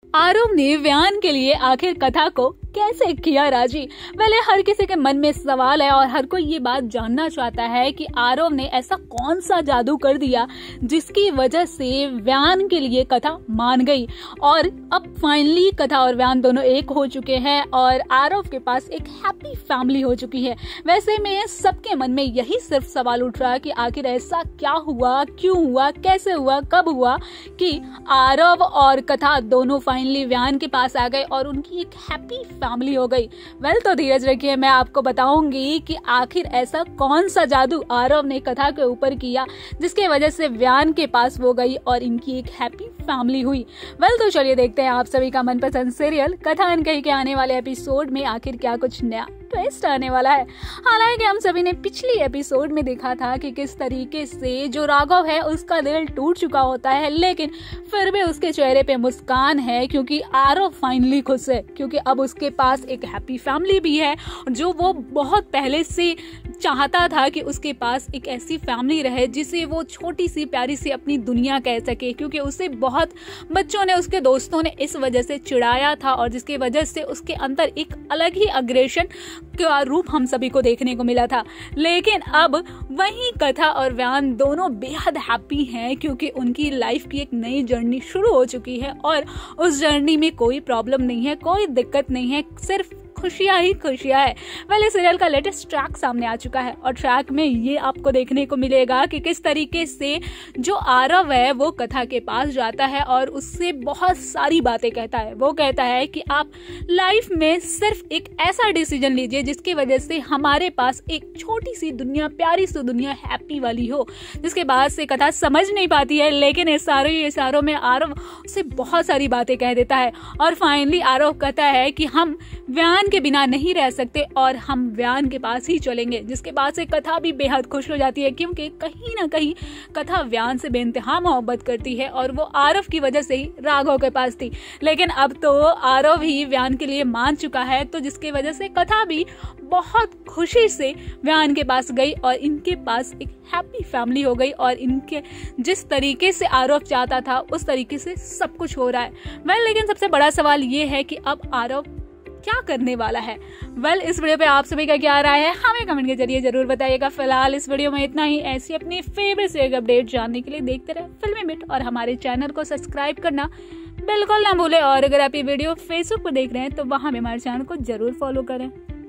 आरव ने व्यान के लिए आखिर कथा को कैसे किया राजी। पहले हर किसी के मन में सवाल है और हर कोई ये बात जानना चाहता है कि आरव ने ऐसा कौन सा जादू कर दिया जिसकी वजह से व्यान के लिए कथा मान गई। और अब फाइनली कथा और व्यान दोनों एक हो चुके हैं और आरव के पास एक हैप्पी फैमिली हो चुकी है। वैसे में सबके मन में यही सिर्फ सवाल उठ रहा है कि आखिर ऐसा क्या हुआ, क्यों हुआ, कैसे हुआ, कब हुआ कि आरव और कथा दोनों फाइनली व्यान के पास आ गए और उनकी एक हैप्पी फैमिली हो गई। वेल तो धीरज रखिए, मैं आपको बताऊंगी कि आखिर ऐसा कौन सा जादू आरव ने कथा के ऊपर किया जिसके वजह से व्यान के पास वो गई और इनकी एक हैप्पी फैमिली हुई। वेल तो चलिए देखते हैं आप सभी का मनपसंद सीरियल कथा अनकही के आने वाले एपिसोड में आखिर क्या कुछ नया ट्विस्ट आने वाला है। हालांकि हम सभी ने पिछली एपिसोड में देखा था कि किस तरीके से जो राघव है उसका दिल टूट चुका होता है, लेकिन फिर भी उसके चेहरे पे मुस्कान है क्योंकि आरव फाइनली खुश है, क्योंकि अब उसके पास एक हैप्पी फैमिली भी है जो वो बहुत पहले से चाहता था कि उसके पास एक ऐसी फैमिली रहे जिसे वो छोटी सी प्यारी सी अपनी दुनिया कह सके। क्योंकि उसे बहुत बच्चों ने, उसके दोस्तों ने इस वजह से चिढ़ाया था और जिसकी वजह से उसके अंदर एक अलग ही अग्रेशन का रूप हम सभी को देखने को मिला था। लेकिन अब वही कथा और व्यान दोनों बेहद हैप्पी हैं क्योंकि उनकी लाइफ की एक नई जर्नी शुरू हो चुकी है और उस जर्नी में कोई प्रॉब्लम नहीं है, कोई दिक्कत नहीं है, सिर्फ खुशियां ही खुशियां है। इस सीरियल का लेटेस्ट ट्रैक सामने आ चुका है और ट्रैक में ये आपको देखने को मिलेगा कि किस तरीके से जो आरव है वो कथा के पास जाता है और उससे बहुत सारी बातें कहता है। वो कहता है कि आप लाइफ में सिर्फ एक ऐसा डिसीजन लीजिए जिसकी वजह से हमारे पास एक छोटी सी दुनिया, प्यारी सी दुनिया हैप्पी वाली हो। जिसके बाद से कथा समझ नहीं पाती है, लेकिन इशारों में आरव उसे बहुत सारी बातें कह देता है और फाइनली आरव कहता है कि हम व्यान के बिना नहीं रह सकते और हम व्यान के पास ही चलेंगे। जिसके बाद से कथा भी बेहद खुश हो जाती है क्योंकि कहीं ना कहीं कथा व्यान से बेइंतहा मोहब्बत करती है और वो आरव की वजह से ही राघव के पास थी। लेकिन अब तो आरव ही व्यान के लिए मान चुका है, तो जिसकी वजह से कथा भी बहुत खुशी से व्यान के पास गई और इनके पास एक हैप्पी फैमिली हो गई और इनके जिस तरीके से आरव चाहता था उस तरीके से सब कुछ हो रहा है। लेकिन सबसे बड़ा सवाल ये है कि अब आरव क्या करने वाला है। इस वीडियो पे आप सभी का क्या राय है हमें कमेंट के जरिए जरूर बताइएगा। फिलहाल इस वीडियो में इतना ही। ऐसी अपनी फेवरेट सीरियल अपडेट जानने के लिए देखते रहे फिल्मी बिट और हमारे चैनल को सब्सक्राइब करना बिल्कुल ना भूले। और अगर आप ये वीडियो फेसबुक पर देख रहे हैं तो वहां भी हमारे चैनल को जरूर फॉलो करें।